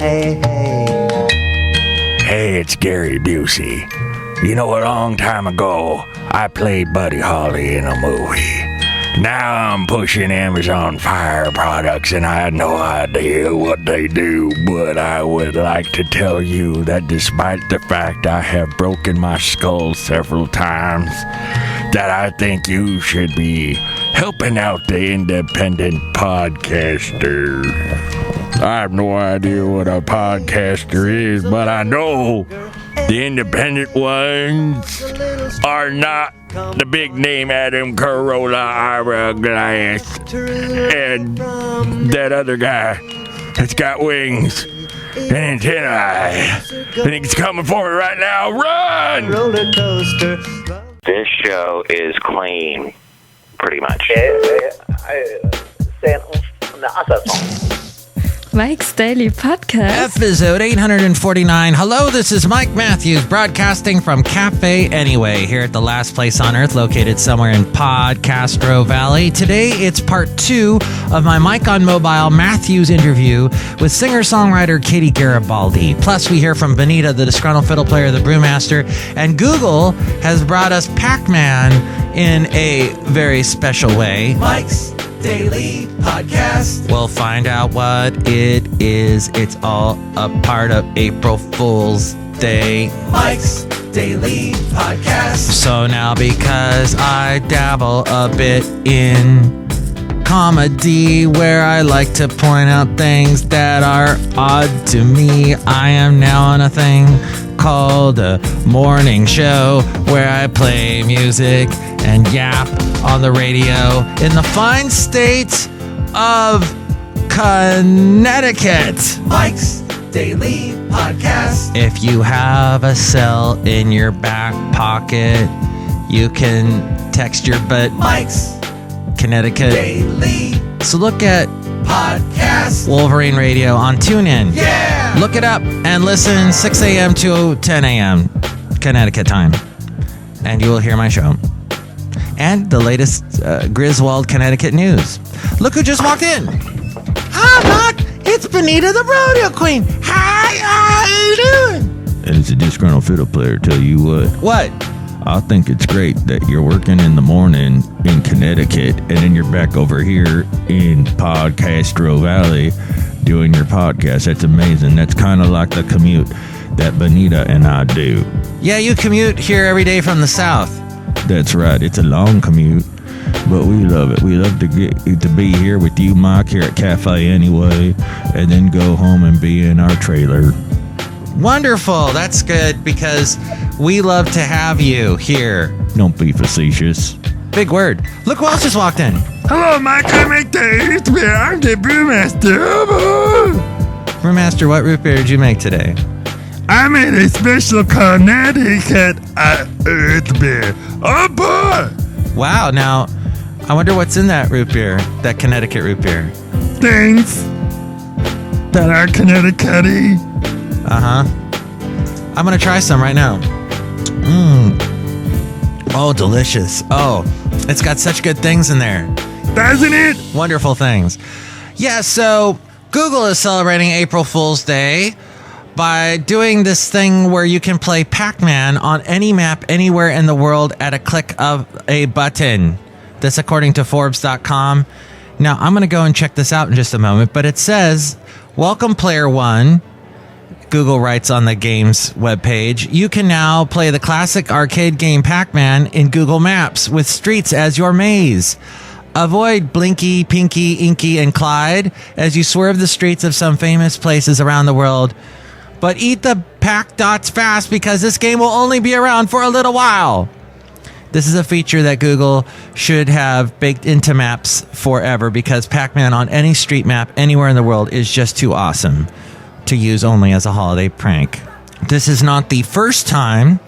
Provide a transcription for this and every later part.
hey, hey. Hey, it's Gary Busey. You know, a long time ago, I played Buddy Holly in a movie. Now I'm pushing Amazon Fire products and I had no idea what they do, but I would like to tell you that despite the fact I have broken my skull several times, that I think you should be helping out the independent podcaster. I have no idea what a podcaster is, but I know the independent ones are not the big name Adam Carolla, Ira Glass, and that other guy that's got wings and antennae. And he's coming for me right now. Run! Roller coaster. This show is clean, pretty much. Mike's Daily Podcast. Episode 849. Hello, this is Mike Matthews, broadcasting from Cafe Anyway, here at the last place on earth, located somewhere in Podcastro Valley. Today, it's part 2 of my Mike on Mobile Matthews interview with singer-songwriter KATIE Garibaldi. Plus, we hear from Benita, the Disgruntled Fiddle Player, the Brewmaster, and Google has brought us Pac-Man in a very special way. Mike's Daily Podcast. We'll find out what it is. It's all a part of April Fool's Day. Mike's Daily Podcast. So now, because I dabble a bit in comedy, where I like to point out things that are odd to me, I am now on a thing called a morning show, where I play music and yap on the radio in the fine state of Connecticut. Mike's Daily Podcast. If you have a cell in your back pocket, you can text your butt Mike's Connecticut Daily. So look at podcast Wolverine Radio on TuneIn. Yeah! Look it up and listen 6 a.m. to 10 a.m. Connecticut time. And you will hear my show. And the latest Griswold, Connecticut news. Look who just walked in. Hi, Doc. It's Benita, the rodeo queen. Hi, how you doing? And it's a disgruntled fiddle player, tell you what. What? I think it's great that you're working in the morning in Connecticut and then you're back over here in Podcastro Valley doing your podcast. That's amazing. That's kind of like the commute that Benita and I do. Yeah, you commute here every day from the south. That's right. It's a long commute, but we love it. We love to get to be here with you, Mike, here at Cafe Anyway, and then go home and be in our trailer. Wonderful. That's good because we love to have you here. Don't be facetious. Big word. Look who else just walked in. Hello, Mike. I'm the Brewmaster. Brewmaster, what root beer did you make today? I made a special Connecticut earth beer. Oh, boy! Wow, now, I wonder what's in that root beer, that Connecticut root beer. Things that are Connecticut-y. Uh-huh. I'm going to try some right now. Oh, delicious. Oh, it's got such good things in there. Doesn't it? Wonderful things. Yeah, so Google is celebrating April Fool's Day by doing this thing where you can play Pac-Man on any map anywhere in the world at a click of a button. This according to Forbes.com. Now, I'm going to go and check this out in just a moment, but it says, welcome player one. Google writes on the game's webpage, you can now play the classic arcade game Pac-Man in Google Maps with streets as your maze. Avoid Blinky, Pinky, Inky, and Clyde as you swerve the streets of some famous places around the world. But eat the Pac dots fast because this game will only be around for a little while. This is a feature that Google should have baked into maps forever because Pac-Man on any street map anywhere in the world is just too awesome to use only as a holiday prank. This is not the first time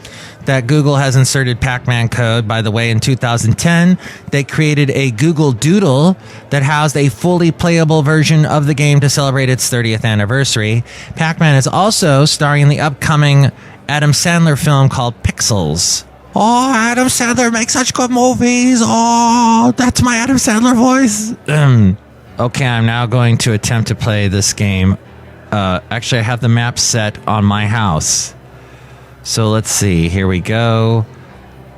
that Google has inserted Pac-Man code. By the way, in 2010, they created a Google Doodle that housed a fully playable version of the game to celebrate its 30th anniversary. Pac-Man is also starring in the upcoming Adam Sandler film called Pixels. Oh, Adam Sandler makes such good movies. Oh, that's my Adam Sandler voice. Okay, I'm now going to attempt to play this game Actually, I have the map set on my house. So let's see. Here we go.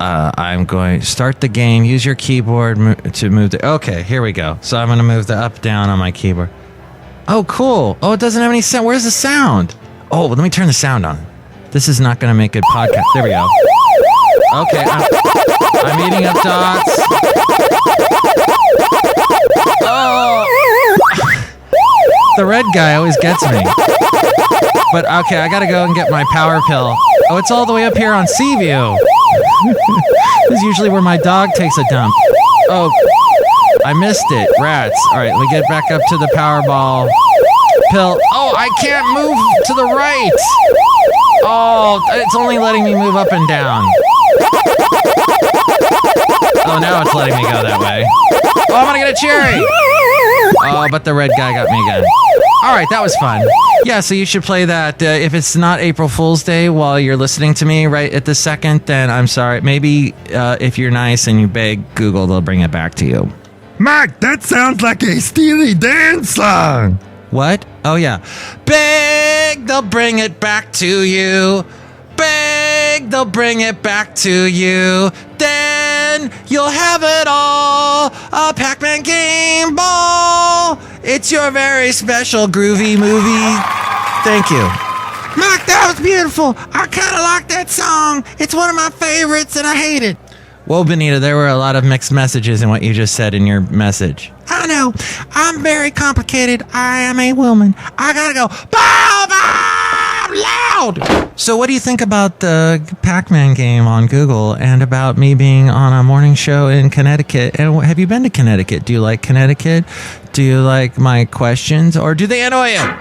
I'm going to start the game. Use your keyboard to move the... Okay, here we go. So I'm going to move the up, down on my keyboard. Oh, cool. Oh, it doesn't have any sound. Where's the sound? Oh, let me turn the sound on. This is not going to make good podcast. There we go. Okay, I'm eating up dots. Oh! The red guy always gets me. But okay, I gotta go and get my power pill. Oh, it's all the way up here on Seaview. This is usually where my dog takes a dump. Oh, I missed it. Rats. All right, let me get back up to the Powerball pill. Oh, I can't move to the right. Oh, it's only letting me move up and down. Oh, now it's letting me go that way. Oh, I'm gonna get a cherry. Oh, but the red guy got me again. All right, that was fun. Yeah, so you should play that. If it's not April Fool's Day while you're listening to me right at this second, then I'm sorry. Maybe if you're nice and you beg Google, they'll bring it back to you. Mark, that sounds like a Steely Dan song. What? Oh, yeah. Beg, they'll bring it back to you. Beg, they'll bring it back to you. Then you'll have it all. A Pac-Man game ball. It's your very special groovy movie. Thank you. Mark, that was beautiful. I kind of like that song. It's one of my favorites and I hate it. Well, Benita, there were a lot of mixed messages in what you just said in your message. I know. I'm very complicated. I am a woman. I gotta go. Bow, bow, loud. So what do you think about the Pac-Man game on Google and about me being on a morning show in Connecticut? And have you been to Connecticut? Do you like Connecticut? Do you like my questions? Or do they annoy you?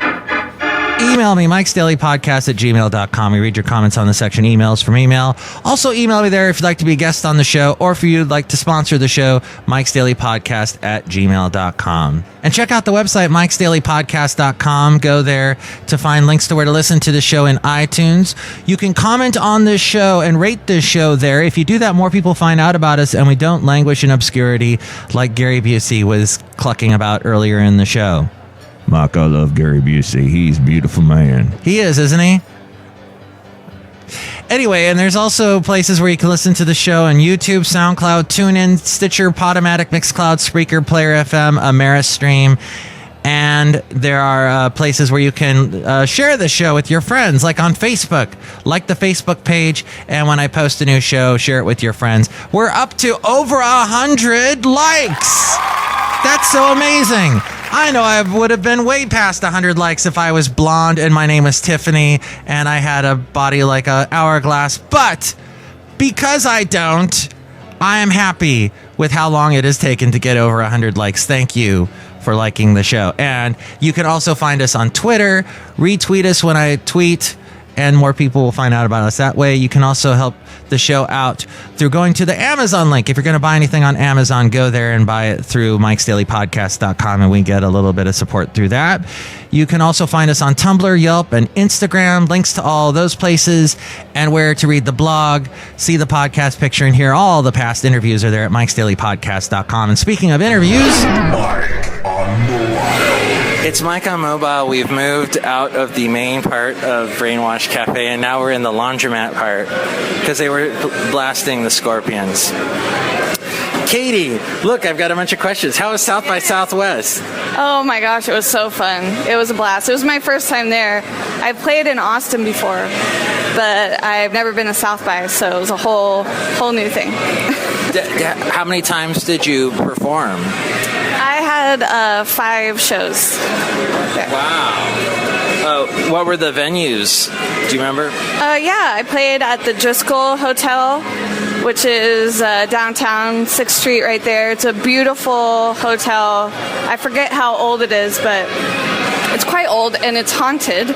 Email me, mikesdailypodcast@gmail.com. We read your comments on the section emails from email. Also email me there if you'd like to be a guest on the show or if you'd like to sponsor the show, mikesdailypodcast@gmail.com. And check out the website, mikesdailypodcast.com. Go there to find links to where to listen to the show in iTunes. You can comment on this show and rate this show there. If you do that, more people find out about us and we don't languish in obscurity like Gary Busey was clucking about earlier in the show. Mark, I love Gary Busey. He's a beautiful man. He is, isn't he? Anyway, and there's also places where you can listen to the show on YouTube, SoundCloud, TuneIn, Stitcher, Podomatic, Mixcloud, Spreaker, Player FM, Ameristream. And there are places where you can share the show with your friends, like on Facebook. Like the Facebook page, and when I post a new show, share it with your friends. We're up to over 100 likes. That's so amazing. I know I would have been way past 100 likes if I was blonde and my name was Tiffany and I had a body like an hourglass. But because I don't, I am happy with how long it has taken to get over 100 likes. Thank you for liking the show. And you can also find us on Twitter. Retweet us when I tweet, and more people will find out about us that way. You can also help the show out through going to the Amazon link. If you're going to buy anything on Amazon, go there and buy it through mikesdailypodcast.com, and we get a little bit of support through that. You can also find us on Tumblr, Yelp, and Instagram. Links to all those places and where to read the blog, see the podcast picture, and hear all the past interviews are there at mikesdailypodcast.com. And speaking of interviews... It's Mike on Mobile. We've moved out of the main part of Brainwash Cafe, and now we're in the laundromat part because they were blasting the Scorpions. Katie, look, I've got a bunch of questions. How was South by Southwest? Oh my gosh, it was so fun. It was a blast. It was my first time there. I've played in Austin before, but I've never been to South by, so it was a whole new thing. How many times did you perform? I had 5 shows. Wow. What were the venues? Do you remember? Yeah, I played at the Driscoll Hotel, which is downtown 6th Street right there. It's a beautiful hotel. I forget how old it is, but it's quite old and it's haunted.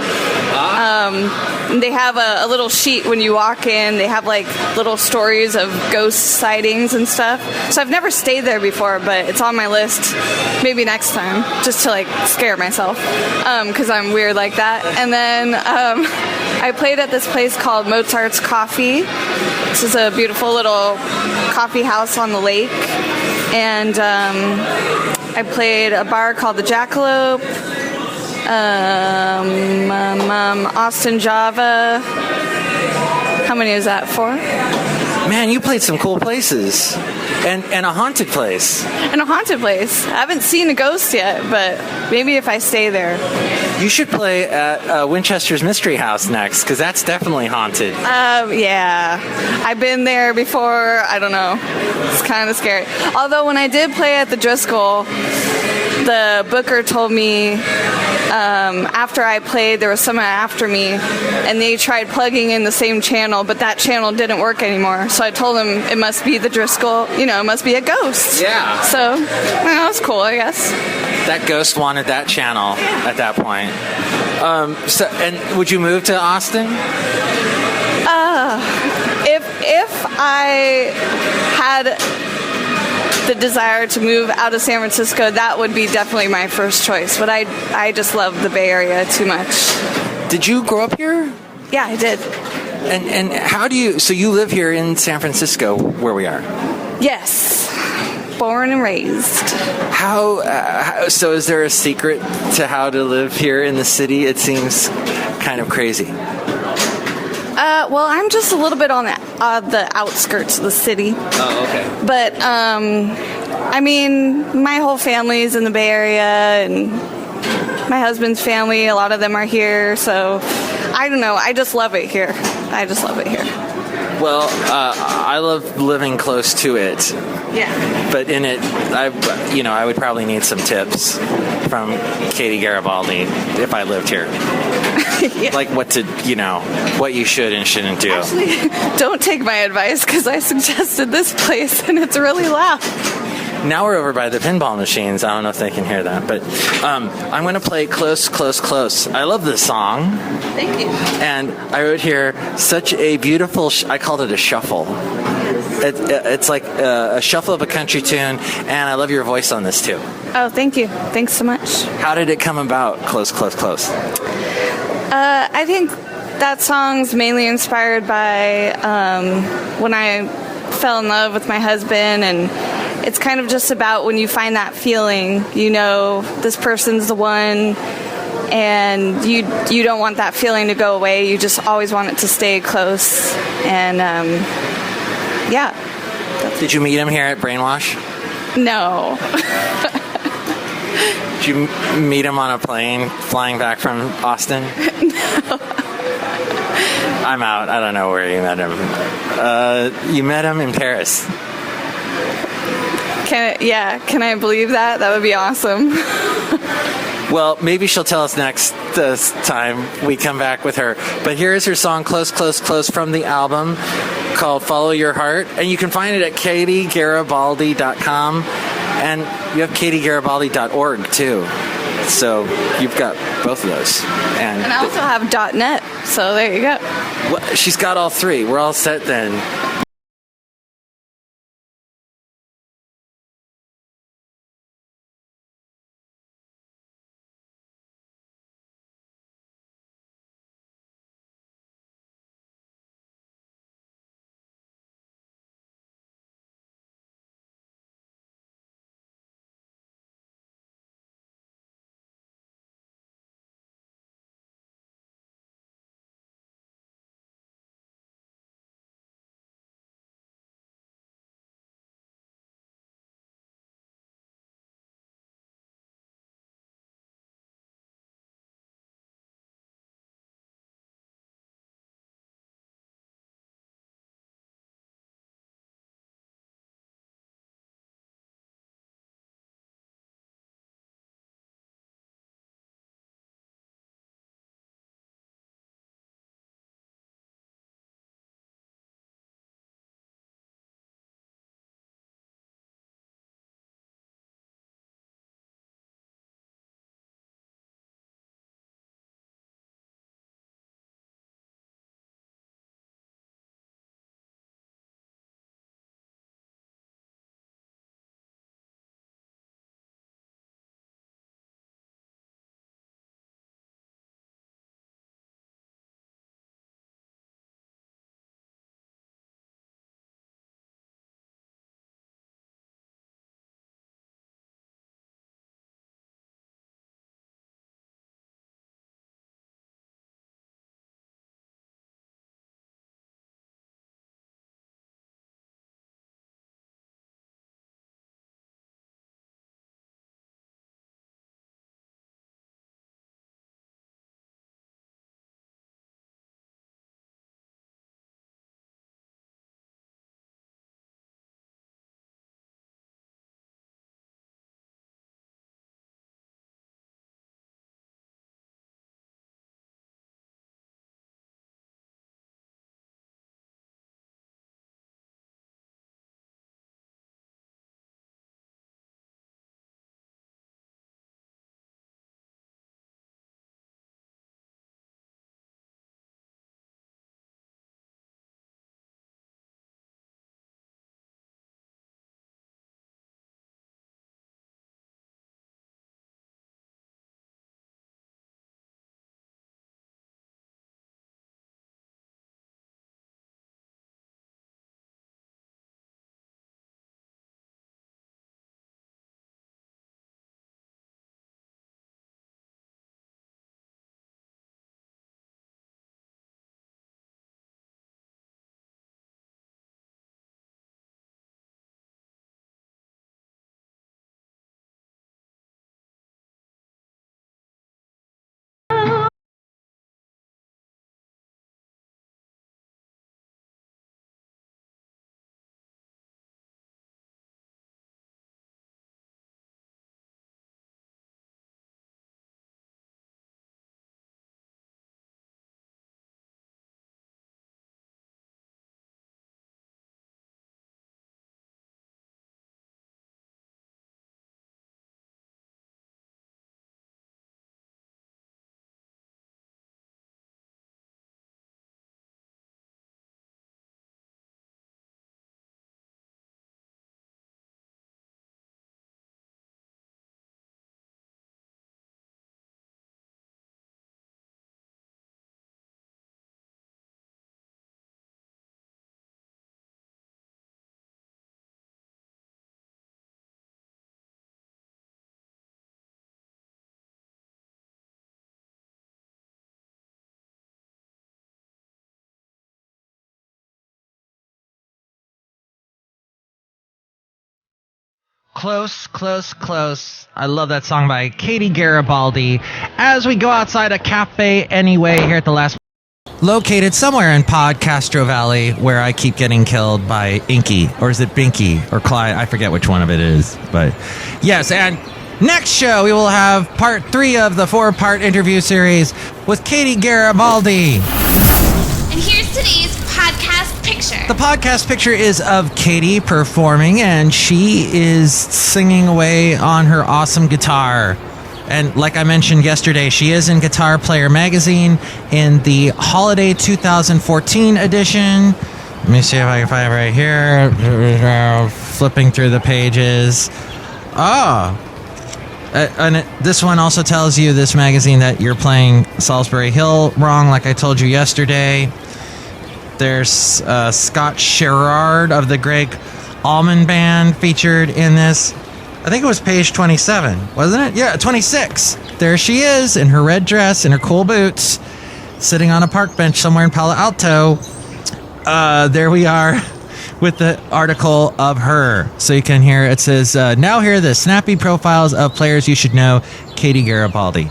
They have a little sheet when you walk in. They have like little stories of ghost sightings and stuff. So I've never stayed there before, but it's on my list. Maybe next time, just to like scare myself, because I'm weird like that. And then I played at this place called Mozart's Coffee. This is a beautiful little coffee house on the lake. And I played a bar called the Jackalope. Austin, Java. How many is that? 4? Man, you played some cool places. And a haunted place. And a haunted place. I haven't seen a ghost yet, but maybe if I stay there. You should play at Winchester's Mystery House next, because that's definitely haunted. Yeah. I've been there before. I don't know. It's kind of scary. Although when I did play at the Driscoll, the booker told me after I played, there was someone after me, and they tried plugging in the same channel, but that channel didn't work anymore. So I told them it must be the Driscoll, it must be a ghost. Yeah. So, that was cool, I guess. That ghost wanted that channel at that point. And would you move to Austin? If I had the desire to move out of San Francisco, that would be definitely my first choice. But I just love the Bay Area too much. Did you grow up here? Yeah, I did. And how do you... So you live here in San Francisco, where we are? Yes. Born and raised. So is there a secret to how to live here in the city? It seems kind of crazy. Well, I'm just a little bit on the outskirts of the city. Oh, okay. But, my whole family's in the Bay Area, and my husband's family, a lot of them are here, so I don't know. I just love it here. Well, I love living close to it. Yeah. But in it, I would probably need some tips from KATIE Garibaldi if I lived here. Yeah. Like what you should and shouldn't do. Actually, don't take my advice, because I suggested this place and it's really loud. Now we're over by the pinball machines. I don't know if they can hear that, but I'm going to play Close, Close, Close. I love this song. Thank you. And I wrote here such a beautiful, I called it a shuffle. It's like a shuffle of a country tune, and I love your voice on this too. Oh, thank you. Thanks so much. How did it come about, Close, Close, Close? I think that song's mainly inspired by when I fell in love with my husband, and it's kind of just about when you find that feeling, this person's the one, and you don't want that feeling to go away. You just always want it to stay close. And yeah. Did you meet him here at Brainwash? No. Did you meet him on a plane flying back from Austin? No. I'm out. I don't know where you met him. You met him in Paris. Can I believe that? That would be awesome. Well, maybe she'll tell us next time we come back with her. But here is her song, Close, Close, Close, from the album called Follow Your Heart. And you can find it at KatieGaribaldi.com. And you have KatieGaribaldi.org, too. So you've got both of those. And I also have .net, so there you go. Well, she's got all three. We're all set then. Close, Close, Close. I love that song by Katie Garibaldi. As we go outside a cafe anyway here at the last... Located somewhere in Castro Valley where I keep getting killed by Inky. Or is it Binky? Or Clyde? I forget which one of it is. But yes, and next show we will have part 3 of the 4-part interview series with Katie Garibaldi. And here's today's podcast picture. The podcast picture is of Katie performing, and she is singing away on her awesome guitar. And like I mentioned yesterday, she is in Guitar Player magazine in the Holiday 2014 edition. Let me see if I can find it right here. Flipping through the pages. This one also tells you, this magazine, that you're playing Salisbury Hill wrong, like I told you yesterday. There's Scott Sherrard of the Greg Allman Band featured in this. I think it was page 27, wasn't it? Yeah, 26. There she is in her red dress and her cool boots, sitting on a park bench somewhere in Palo Alto. There we are with the article of her. So you can hear, it says, now here are the snappy profiles of players you should know, Katie Garibaldi.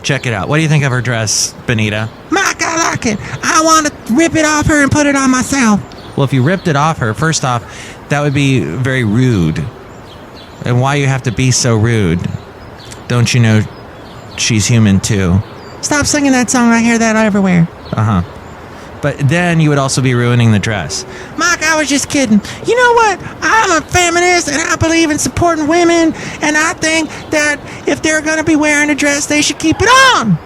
Check it out. What do you think of her dress, Benita? Mike, I like it. I want to rip it off her and put it on myself. Well, if you ripped it off her, first off, that would be very rude. And why you have to be so rude? Don't you know she's human too? Stop singing that song. I hear that everywhere. Uh-huh. But then you would also be ruining the dress. Mike, I was just kidding. You know what? I'm a feminist and I believe in supporting women. And I think that if they're going to be wearing a dress, they should keep it on.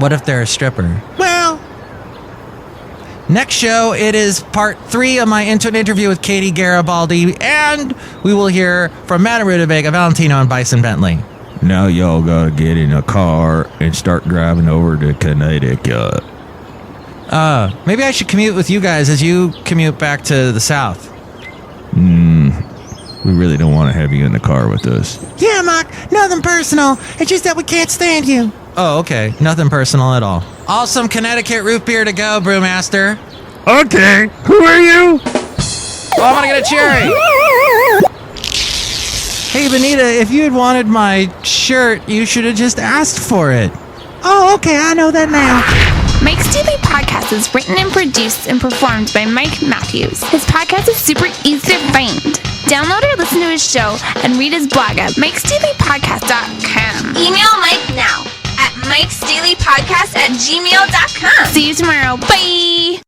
What if they're a stripper? Well, next show, it is part 3 of my interview with Katie Garibaldi. And we will hear from Madame Rootabega, Valentino, and Bison Bentley. Now y'all gotta get in a car and start driving over to Connecticut. Maybe I should commute with you guys as you commute back to the south. We really don't want to have you in the car with us. yeah, Mike, nothing personal. It's just that we can't stand you. Oh, okay. Nothing personal at all. Awesome Connecticut root beer to go, Brewmaster. Okay, who are you? Oh, I'm gonna get a cherry. Hey, Benita, if you had wanted my shirt, you should have just asked for it. Oh, okay, I know that now. Mike's Daily Podcast is written and produced and performed by Mike Matthews. His podcast is super easy to find. Download or listen to his show and read his blog at mikesdailypodcast.com. Email Mike now at mikesdailypodcast@gmail.com. See you tomorrow. Bye!